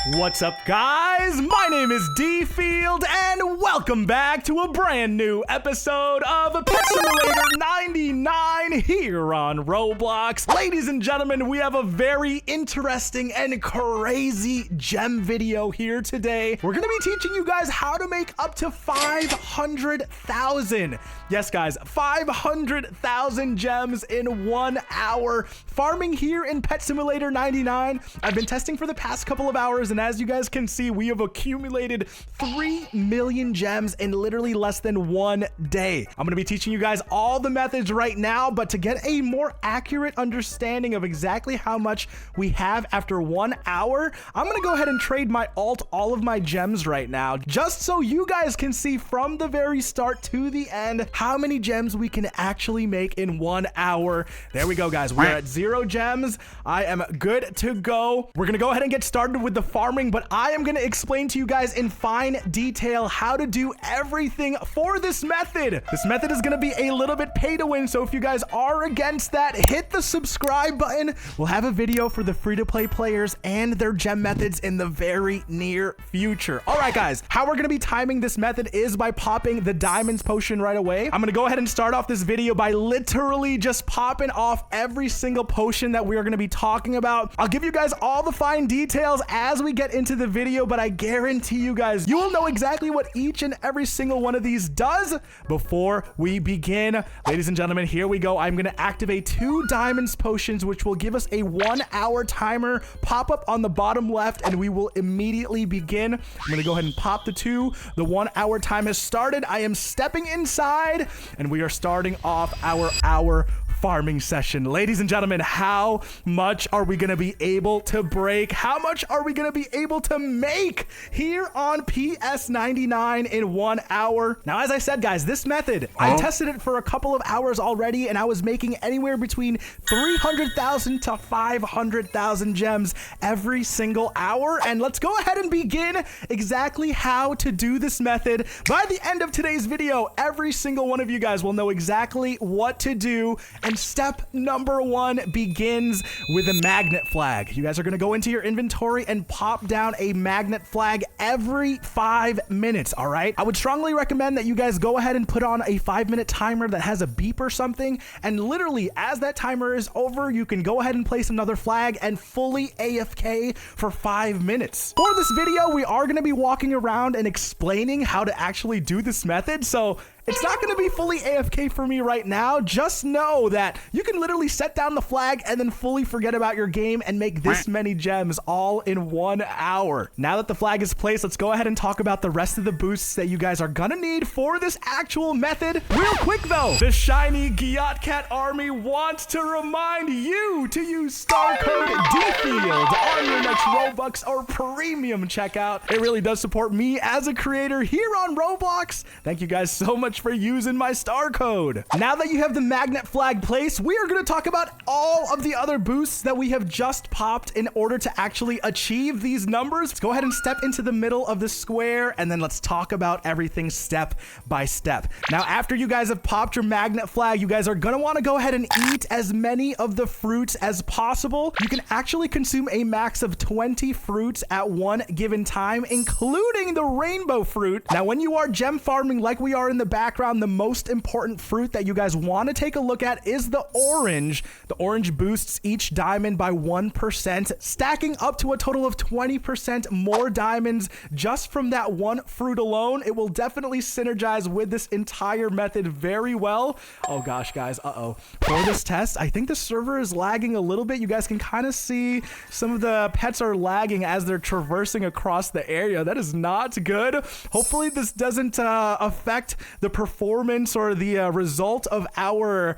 What's up, guys? My name is Dfield, and welcome back to a brand new episode of Pet Simulator 99 here on Roblox. Ladies and gentlemen, we have a very interesting and crazy gem video here today. We're gonna be teaching you guys how to make up to 500,000. Yes, guys, 500,000 gems in 1 hour. Farming here in Pet Simulator 99. I've been testing for the past couple of hours, and as you guys can see, we have accumulated 3 million gems in literally less than 1 day. I'm gonna be teaching you guys all the methods right now, but to get a more accurate understanding of exactly how much we have after 1 hour, I'm gonna go ahead and trade my all of my gems right now, just so you guys can see from the very start to the end how many gems we can actually make in 1 hour. There we go, guys. We're at 0 gems. I am good to go. We're gonna go ahead and get started with the farming, but I am gonna explain to you guys in fine detail how to do everything for this method. This method is gonna be a little bit pay to win, so if you guys are against that, hit the subscribe button. We'll have a video for the free-to-play players and their gem methods in the very near future. All right, guys, how we're gonna be timing this method is by popping the diamonds potion right away. I'm gonna go ahead and start off this video by literally just popping off every single potion that we are gonna be talking about. I'll give you guys all the fine details as we get into the video, but I guarantee you guys, you will know exactly what each and every single one of these does before we begin. Ladies and gentlemen, here we go. I'm gonna activate 2 diamonds potions, which will give us a 1 hour timer pop up on the bottom left, and we will immediately begin. I'm gonna go ahead and pop the 2. The 1 hour time has started. I am stepping inside, and we are starting off our hour farming session. Ladies and gentlemen, how much are we gonna be able to break? How much are we gonna be able to make here on PS99 in 1 hour? Now, as I said, guys, this method, I tested it for a couple of hours already, and I was making anywhere between 300,000 to 500,000 gems every single hour. And let's go ahead and begin exactly how to do this method. By the end of today's video, every single one of you guys will know exactly what to do. And step number 1 begins with a magnet flag. You guys are gonna go into your inventory and pop down a magnet flag every 5 minutes, all right? I would strongly recommend that you guys go ahead and put on a 5-minute timer that has a beep or something, and literally as that timer is over, you can go ahead and place another flag and fully AFK for 5 minutes. For this video, we are gonna be walking around and explaining how to actually do this method, so it's not going to be fully AFK for me right now. Just know that you can literally set down the flag and then fully forget about your game and make this many gems all in 1 hour. Now that the flag is placed, let's go ahead and talk about the rest of the boosts that you guys are going to need for this actual method. Real quick though, the shiny Giat Cat army wants to remind you to use star code Dfield on your next Robux or premium checkout. It really does support me as a creator here on Roblox. Thank you guys so much for using my star code. Now that you have the magnet flag placed, we are going to talk about all of the other boosts that we have just popped in order to actually achieve these numbers. Let's go ahead and step into the middle of the square, and then let's talk about everything step by step. Now, after you guys have popped your magnet flag, you guys are going to want to go ahead and eat as many of the fruits as possible. You can actually consume a max of 20 fruits at one given time, including the rainbow fruit. Now, when you are gem farming like we are in the background, the most important fruit that you guys want to take a look at is the orange. The orange boosts each diamond by 1%, stacking up to a total of 20% more diamonds just from that one fruit alone. It will definitely synergize with this entire method very well. Oh gosh, guys, for this test, I think the server is lagging a little bit. You guys can kind of see some of the pets are lagging as they're traversing across the area. That is not good. Hopefully this doesn't affect the performance or the result of our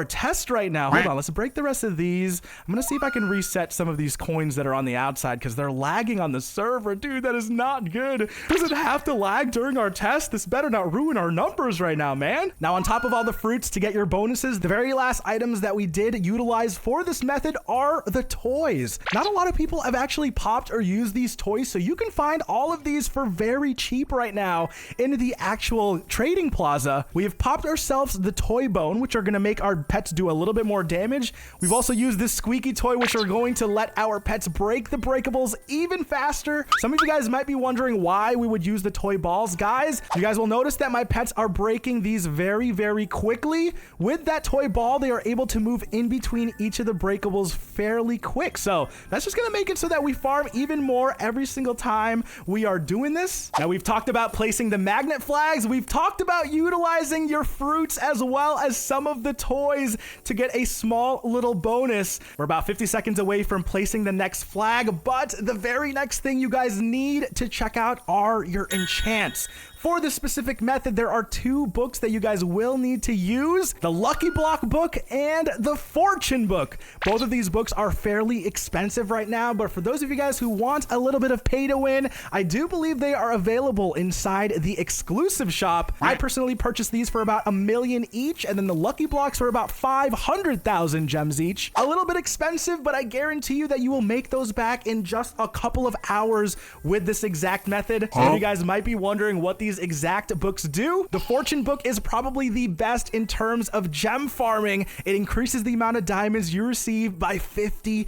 test right now. Hold on, let's break the rest of these. I'm gonna see if I can reset some of these coins that are on the outside because they're lagging on the server. Dude, that is not good. Does it have to lag during our test? This better not ruin our numbers right now, man. Now, on top of all the fruits to get your bonuses, the very last items that we did utilize for this method are the toys. Not a lot of people have actually popped or used these toys, so you can find all of these for very cheap right now in the actual trading trading plaza. We have popped ourselves the toy bone, which are going to make our pets do a little bit more damage. We've also used this squeaky toy, which are going to let our pets break the breakables even faster. Some of you guys might be wondering why we would use the toy balls. Guys, you guys will notice that my pets are breaking these very, very quickly. With that toy ball, they are able to move in between each of the breakables fairly quick. So that's just going to make it so that we farm even more every single time we are doing this. Now, we've talked about placing the magnet flags. We've talked about utilizing your fruits as well as some of the toys to get a small little bonus. We're about 50 seconds away from placing the next flag, but the very next thing you guys need to check out are your enchants. For this specific method, there are two books that you guys will need to use: the Lucky Block book and the Fortune book. Both of these books are fairly expensive right now, but for those of you guys who want a little bit of pay to win, I do believe they are available inside the exclusive shop. I personally purchased these for about $1 million each, and then the Lucky Blocks were about 500,000 gems each. A little bit expensive, but I guarantee you that you will make those back in just a couple of hours with this exact method. Some of you guys might be wondering what these exact books do. The Fortune book is probably the best in terms of gem farming. It increases the amount of diamonds you receive by 50%.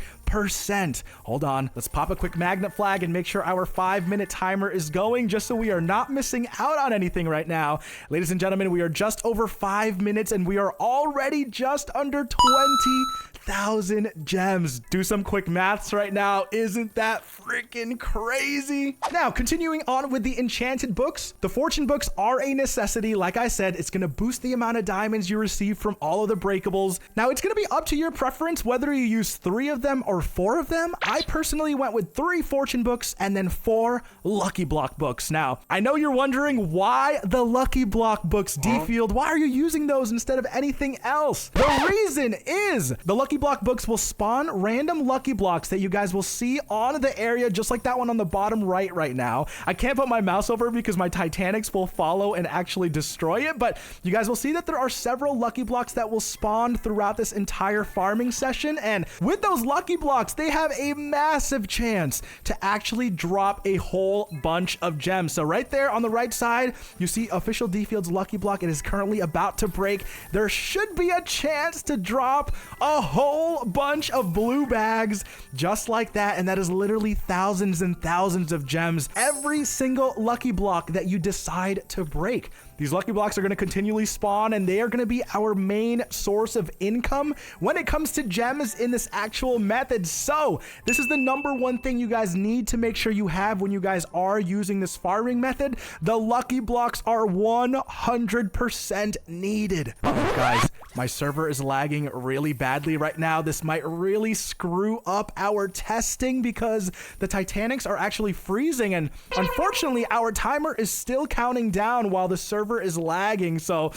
Hold on, let's pop a quick magnet flag and make sure our 5-minute timer is going, just so we are not missing out on anything right now. Ladies and gentlemen, we are just over 5 minutes and we are already just under 20,000 gems. Do some quick maths right now. Isn't that freaking crazy? Now, continuing on with the enchanted books, the Fortune books are a necessity. Like I said, it's going to boost the amount of diamonds you receive from all of the breakables. Now, it's going to be up to your preference whether you use 3 of them or 4 of them. I personally went with 3 Fortune books and then 4 Lucky Block books. Now, I know you're wondering why the Lucky Block books, Dfield. Why are you using those instead of anything else? The reason is the Lucky Block books will spawn random Lucky Blocks that you guys will see on the area, just like that one on the bottom right now. I can't put my mouse over because my Titanics will follow and actually destroy it, but you guys will see that there are several Lucky Blocks that will spawn throughout this entire farming session, and with those Lucky Blocks, they have a massive chance to actually drop a whole bunch of gems. So right there on the right side, you see official Dfield's Lucky Block. It is currently about to break. There should be a chance to drop a whole bunch of blue bags just like that, and that is literally thousands and thousands of gems every single Lucky Block that you decide to break. These Lucky Blocks are going to continually spawn, and they are going to be our main source of income when it comes to gems in this actual method. So this is the #1 thing you guys need to make sure you have when you guys are using this farming method. The Lucky Blocks are 100% needed. Oh, guys, my server is lagging really badly right now. This might really screw up our testing because the Titanics are actually freezing, and unfortunately our timer is still counting down while the server is lagging. So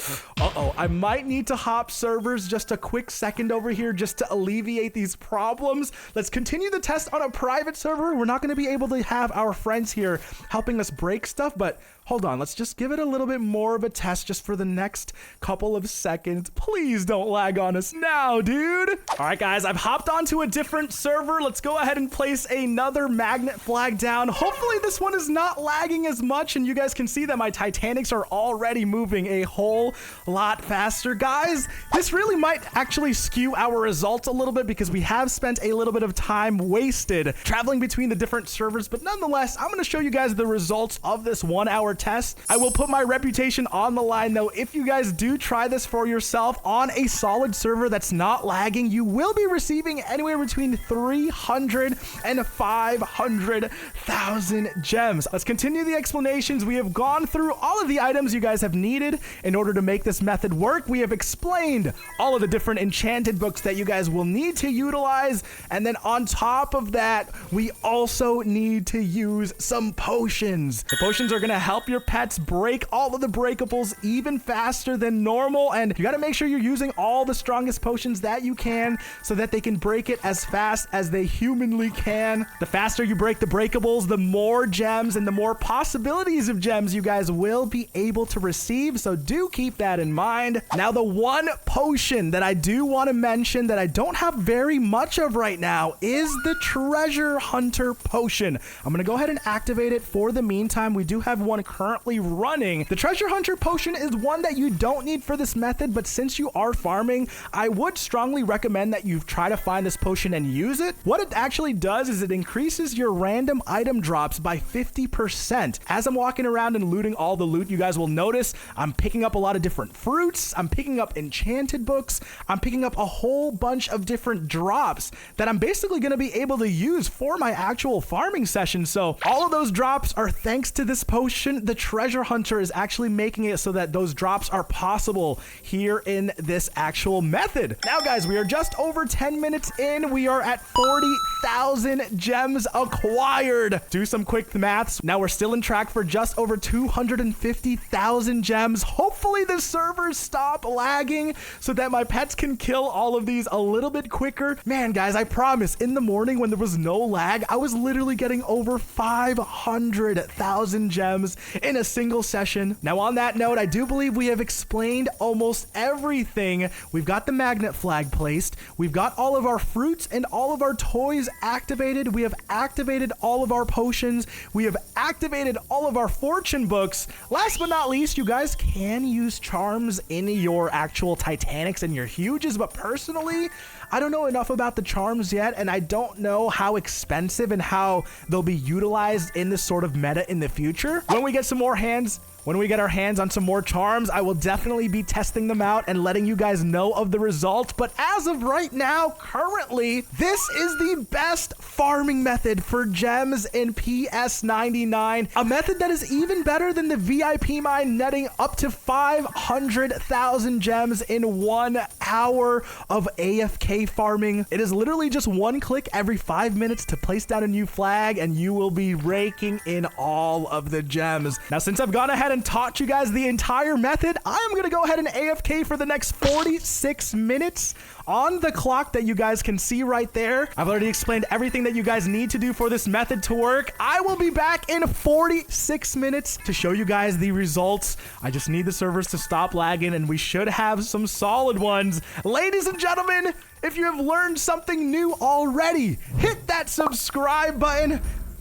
I might need to hop servers just a quick second over here just to alleviate these problems. Let's continue the test on a private server. We're not going to be able to have our friends here helping us break stuff, but hold on, let's just give it a little bit more of a test just for the next couple of seconds. Please don't lag on us now, dude. All right, guys, I've hopped onto a different server. Let's go ahead and place another magnet flag down. Hopefully this one is not lagging as much, and you guys can see that my Titanics are already moving a whole lot faster. Guys, this really might actually skew our results a little bit because we have spent a little bit of time wasted traveling between the different servers, but nonetheless, I'm going to show you guys the results of this 1-hour test. I will put my reputation on the line though. If you guys do try this for yourself on a solid server that's not lagging, you will be receiving anywhere between 300 and 500,000 gems. Let's continue the explanations. We have gone through all of the items you guys have needed in order to make this method work. We have explained all of the different enchanted books that you guys will need to utilize, and then on top of that, we also need to use some potions. The potions are going to help your pets break all of the breakables even faster than normal, and you got to make sure you're using all the strongest potions that you can so that they can break it as fast as they humanly can. The faster you break the breakables, the more gems and the more possibilities of gems you guys will be able to receive. So do keep that in mind. Now, the one potion that I do want to mention that I don't have very much of right now is the treasure hunter potion. I'm going to go ahead and activate it for the meantime. We do have one currently running. The treasure hunter potion is one that you don't need for this method, but since you are farming, I would strongly recommend that you try to find this potion and use it. What it actually does is it increases your random item drops by 50%. As I'm walking around and looting all the loot, you guys will notice I'm picking up a lot of different fruits. I'm picking up enchanted books. I'm picking up a whole bunch of different drops that I'm basically going to be able to use for my actual farming session. So all of those drops are thanks to this potion. The treasure hunter is actually making it so that those drops are possible here in this actual method. Now, guys, we are just over 10 minutes in. We are at 40,000 gems acquired. Do some quick maths. Now we're still in track for just over 250,000 gems. Hopefully the servers stop lagging so that my pets can kill all of these a little bit quicker. Man, guys, I promise in the morning when there was no lag, I was literally getting over 500,000 gems in a single session. Now, on that note, I do believe we have explained almost everything. We've got the magnet flag placed. We've got all of our fruits and all of our toys activated. We have activated all of our potions. We have activated all of our fortune books. Last but not least, you guys can use charms in your actual Titanics and your Huges, but personally, I don't know enough about the charms yet, and I don't know how expensive and how they'll be utilized in this sort of meta in the future. When we get our hands on some more charms, I will definitely be testing them out and letting you guys know of the results. But as of right now, currently, this is the best farming method for gems in PS99. A method that is even better than the VIP mine, netting up to 500,000 gems in 1 hour of AFK farming. It is literally just one click every 5 minutes to place down a new flag, and you will be raking in all of the gems. Now, since I've gone ahead and taught you guys the entire method, I'm going to go ahead and AFK for the next 46 minutes on the clock that you guys can see right there. I've already explained everything that you guys need to do for this method to work. I will be back in 46 minutes to show you guys the results. I just need the servers to stop lagging, and we should have some solid ones. Ladies and gentlemen, if you have learned something new already, hit that subscribe button.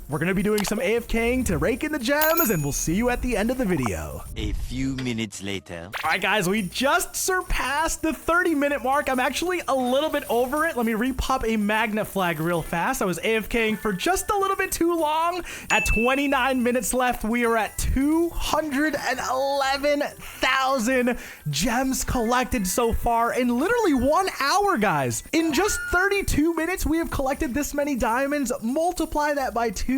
We're going to be doing some AFKing to rake in the gems, and we'll see you at the end of the video. A few minutes later. All right, guys, we just surpassed the 30-minute mark. I'm actually a little bit over it. Let me repop a magnet flag real fast. I was AFKing for just a little bit too long. At 29 minutes left, we are at 211,000 gems collected so far in literally 1 hour, guys. In just 32 minutes, we have collected this many diamonds. Multiply that by 2.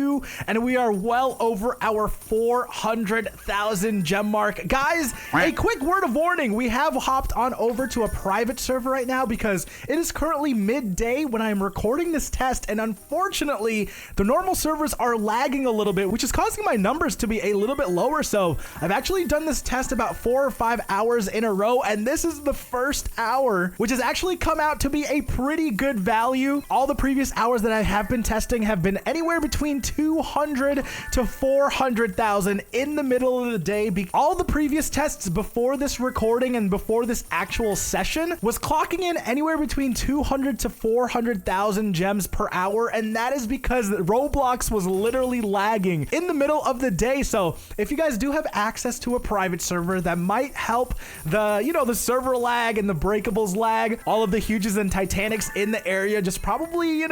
And we are well over our 400,000 gem mark. Guys, a quick word of warning. We have hopped on over to a private server right now because it is currently midday when I'm recording this test. And unfortunately, the normal servers are lagging a little bit, which is causing my numbers to be a little bit lower. So I've actually done this test about 4 or 5 hours in a row. And this is the first hour, which has actually come out to be a pretty good value. All the previous hours that I have been testing have been anywhere between 200 to 400,000 in the middle of the day. All the previous tests before this recording and before this actual session was clocking in anywhere between 200 to 400,000 gems per hour, and that is because Roblox was literally lagging in the middle of the day. So if you guys do have access to a private server, that might help the, the server lag and the breakables lag. All of the Huges and Titanics in the area just probably,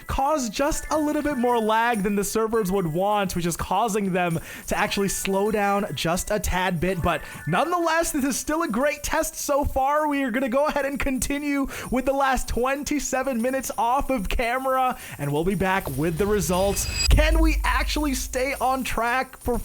cause just a little bit more lag than the servers would want, which is causing them to actually slow down just a tad bit. But nonetheless, this is still a great test so far. We are going to go ahead and continue with the last 27 minutes off of camera, and we'll be back with the results. Can we actually stay on track for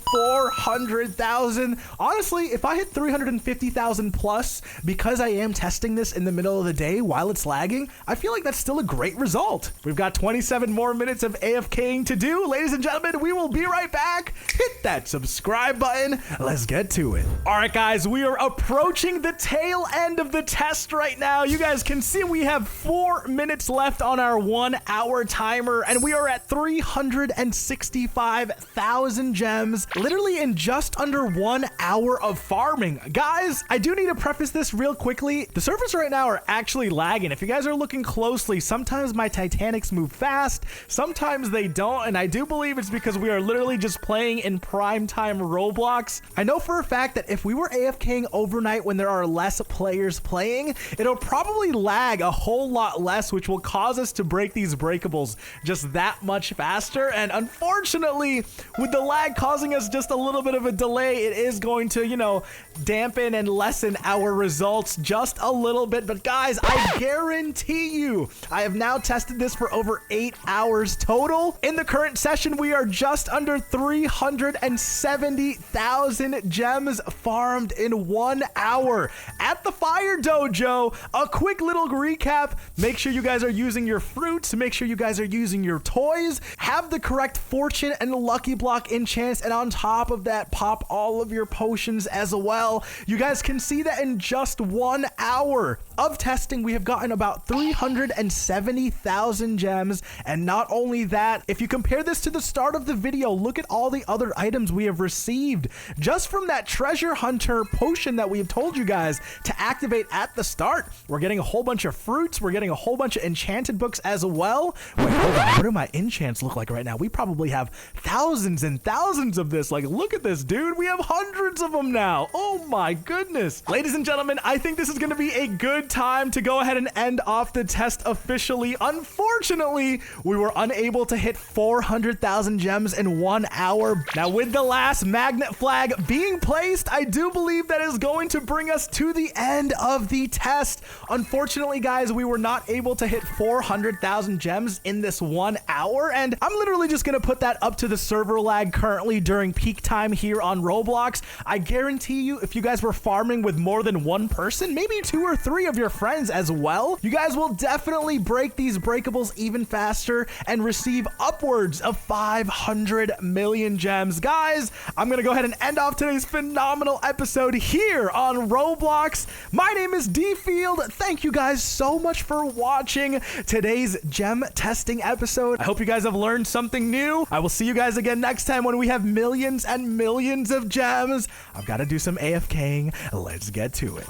400,000. Honestly, if I hit 350,000 plus because I am testing this in the middle of the day while it's lagging, I feel like that's still a great result. We've got 27 more minutes of AFKing to do. Ladies and gentlemen, we will be right back. Hit that subscribe button. Let's get to it. All right, guys, we are approaching the tail end of the test right now. You guys can see we have 4 minutes left on our 1 hour timer, and we are at 365,000 gems, literally in just under 1 hour of farming. Guys, I do need to preface this real quickly. The servers right now are actually lagging. If you guys are looking closely, sometimes my Titanics move fast, sometimes they don't, and I do believe it's because we are literally just playing in prime time Roblox. I know for a fact that if we were AFKing overnight when there are less players playing, it'll probably lag a whole lot less, which will cause us to break these breakables just that much faster. And unfortunately, with the lag causing us just a little bit of a delay, it is going to, you know, dampen and lessen our results just a little bit. But guys, I guarantee you, I have now tested this for over 8 hours total. In the current session, we are just under 370,000 gems farmed in 1 hour at the Fire Dojo. A quick little recap. Make sure you guys are using your fruits. Make sure you guys are using your toys. Have the correct fortune and lucky block enchants. And on top of that, pop all of your potions as well. You guys can see that in just 1 hour of testing, we have gotten about 370,000 gems. And not only that, if you compare this to the start of the video, look at all the other items we have received just from that treasure hunter potion that we have told you guys to activate at the start. We're getting a whole bunch of fruits. We're getting a whole bunch of enchanted books as well. Wait, hold on. What do my enchants look like right now? We probably have thousands and thousands of this. Like, look at this, dude. We have hundreds of them now. Oh my goodness. Ladies and gentlemen, I think this is going to be a good time to go ahead and end off the test officially. Unfortunately, we were unable to hit 400,000 gems in 1 hour. Now, with the last magnet flag being placed, I do believe that is going to bring us to the end of the test. Unfortunately, guys, we were not able to hit 400,000 gems in this 1 hour, and I'm literally just going to put that up to the server lag currently during peak time here on Roblox. I guarantee you, if you guys were farming with more than one person, maybe 2 or 3 of your friends as well, you guys will definitely break these breakables even faster and receive upwards of 500 million gems. Guys, I'm going to go ahead and end off today's phenomenal episode here on Roblox. My name is Dfield. Thank you guys so much for watching today's gem testing episode. I hope you guys have learned something new. I will see you guys again next time when we have millions and millions of gems. I've got to do some AFKing. Let's get to it.